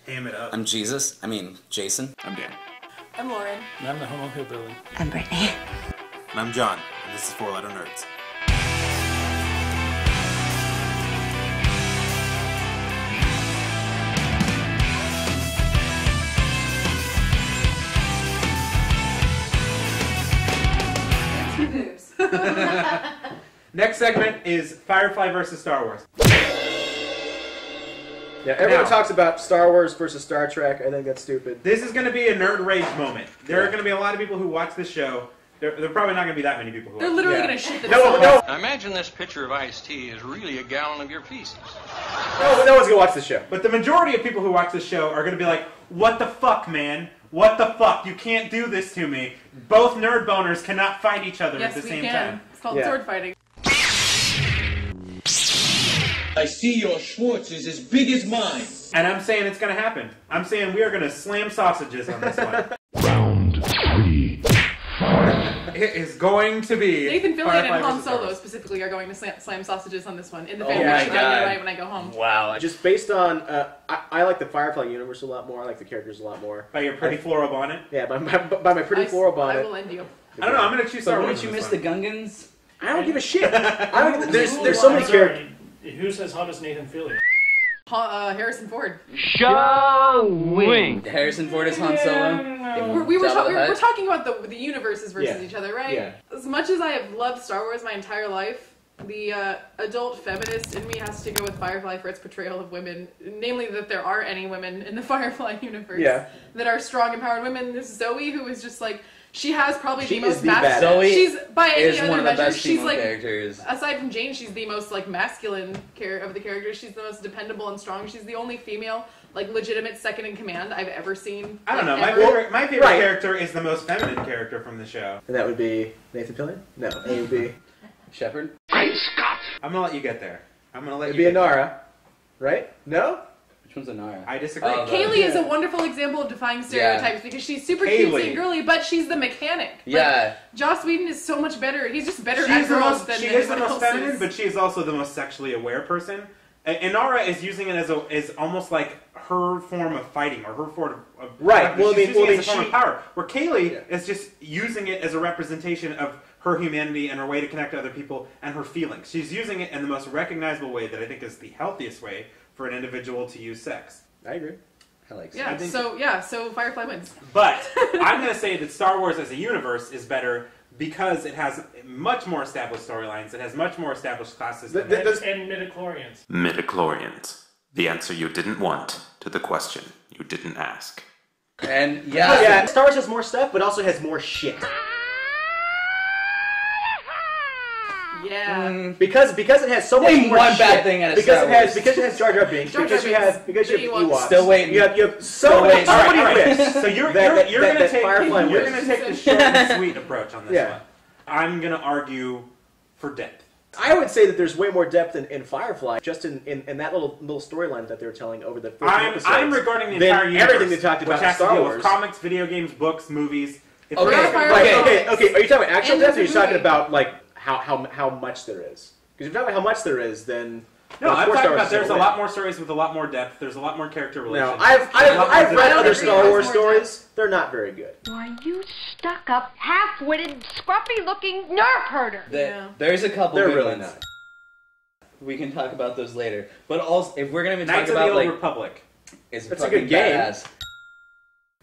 Ham it up. I'm Jason. I'm Dan. I'm Lauren. And I'm the Homo Hillbilly. I'm Brittany. And I'm John, and this is 4 Letter Nerds. Next segment is Firefly versus Star Wars. Yeah, everyone talks about Star Wars versus Star Trek. I think that's stupid. This is going to be a nerd rage moment. There are going to be a lot of people who watch this show. There are probably not going to be that many people who watch They're literally going to shit No. themselves. I imagine this pitcher of iced tea is really a gallon of your feces. No one's going to watch the show. But the majority of people who watch this show are going to be like, what the fuck, man? What the fuck? You can't do this to me. Both nerd boners cannot fight each other at the same time. It's called sword fighting. I see your Schwartz is as big as mine. And I'm saying it's going to happen. I'm saying we are going to slam sausages on this one. Round 3. Fight. It is going to be Nathan Fillion Firefly and Han versus Star Solo Wars. specifically are going to slam sausages on this one. In the family, my I get right when I go home. Wow. Just based on, I like the Firefly universe a lot more. I like the characters a lot more. By your pretty floral bonnet? Yeah, by my pretty floral bonnet. I will end you. I don't know, I'm going to choose Star Wars. Wouldn't you miss the Gungans? I don't give a shit. There's so many characters. Who says hottest Nathan Fillion? Harrison Ford. Showing. Harrison Ford is Han Solo. We're talking about the universes versus each other, right? Yeah. As much as I have loved Star Wars my entire life, the adult feminist in me has to go with Firefly for its portrayal of women. Namely, that there are any women in the Firefly universe that are strong, empowered women. There's Zoe, who is just like, she has probably the most masculine. Zoe she's by any is other one of the measure, best she's female like characters. aside from Jane, she's the most like masculine of the characters. She's the most dependable and strong. She's the only female like legitimate second in command I've ever seen. I don't know. Ever. My favorite character is the most feminine character from the show. And that would be Nathan Fillion? No, it would be Shepard. Great Scott! I'm going to let you get there. I'm going to let it'd you be get Inara, right? No? Which one's Inara? I disagree. Kaylee is a wonderful example of defying stereotypes because she's super cutesy and girly, but she's the mechanic. Yeah. Like, Joss Whedon is so much better. He's just better She's at the girls most, than she anyone is the most else feminine, is. but she is also the most sexually aware person. Inara is using it as almost like her form of fighting or her form of right. Well, she's using it as a form of power. Where Kaylee is just using it as a representation of her humanity and her way to connect to other people and her feelings. She's using it in the most recognizable way that I think is the healthiest way for an individual to use sex. I agree. I like sex. So Firefly wins. But I'm going to say that Star Wars as a universe is better because it has much more established storylines. It has much more established classes. And midichlorians. Midichlorians. The answer you didn't want to the question you didn't ask. And Star Wars has more stuff, but also has more shit. Yeah. Because it has so much more one shit. bad thing out of Star Wars. Because it has Jar Jar Binks. Because you have Ewoks. Still waiting. You have so many whips. So you're going to take the short and sweet approach on this one. I'm going to argue for depth. I would say that there's way more depth in Firefly, just in that little storyline that they were telling over the first episodes. I'm regarding the entire universe, everything they talked about which has in Star to deal Wars. with comics, video games, books, movies. Okay. Are you talking about actual depth, or are you talking about like how much there is? Because if you're talking about how much there is, then no, I'm talking about there's a lot more stories with a lot more depth. There's a lot more character relations. No, I've read other Star Wars stories. They're not very good. Why, you stuck-up, half-witted, scruffy-looking nerf herder. There's a couple They're good really ones. not. We can talk about those later. But also, if we're going to Knights talk of the about Old like Republic, it's a good game. Badass.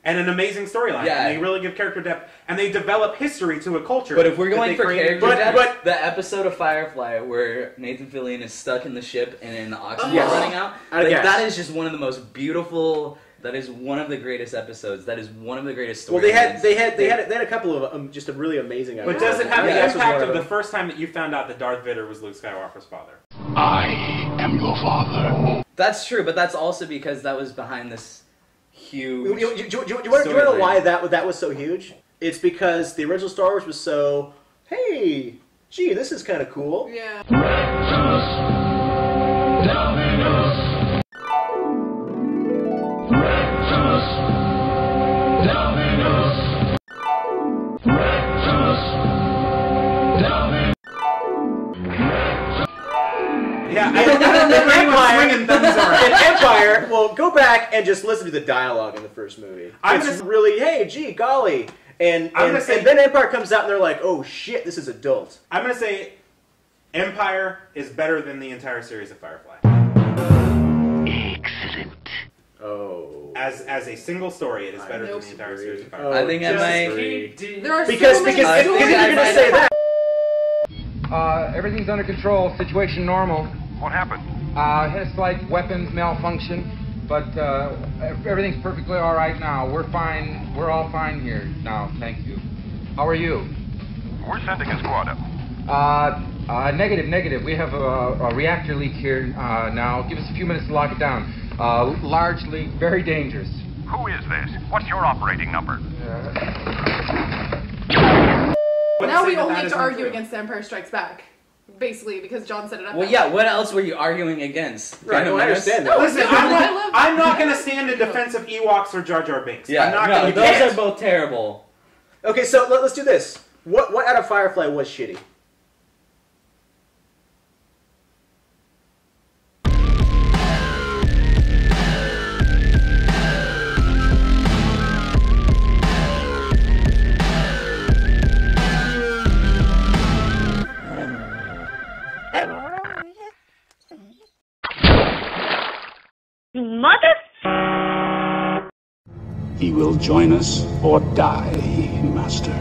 And an amazing storyline. Yeah. And they really give character depth. And they develop history to a culture. But if we're going for character depth, but the episode of Firefly where Nathan Fillion is stuck in the ship and then the oxygen Yes. running out, that is just one of the most beautiful. That is one of the greatest episodes. That is one of the greatest stories. Well, they had a couple of just really amazing episodes. But does it have the impact of the first time that you found out that Darth Vader was Luke Skywalker's father? I am your father. That's true, but that's also because that was behind this huge. You want to know why that was so huge? It's because the original Star Wars was so, hey, gee, this is kind of cool. Yeah. Yeah, I don't remember anyone swinging thumbs around. in Empire, well, go back and just listen to the dialogue in the first movie. It's really, hey, gee, golly. And then Empire comes out and they're like, oh shit, this is adult. I'm going to say Empire is better than the entire series of Firefly. Excellent. Oh. As a single story, it is better than the entire series of Firefly. I think I might. There are because so many if you're going to say that. Everything's under control. Situation normal. What happened? Had a slight weapons malfunction, but everything's perfectly all right now. We're fine. We're all fine here now. Thank you. How are you? We're sending a squad up. Negative. We have a reactor leak here now. Give us a few minutes to lock it down. Large leak, very dangerous. Who is this? What's your operating number? Now we only have to argue against Empire Strikes Back. Basically, because John set it up. Well, yeah, what else were you arguing against? Right, I understand that. Listen, I'm not going to stand in defense of Ewoks or Jar Jar Binks. Yeah, I'm not going to. Those are both terrible. Okay, so let's do this. What out of Firefly was shitty? Mother... He will join us or die, Master.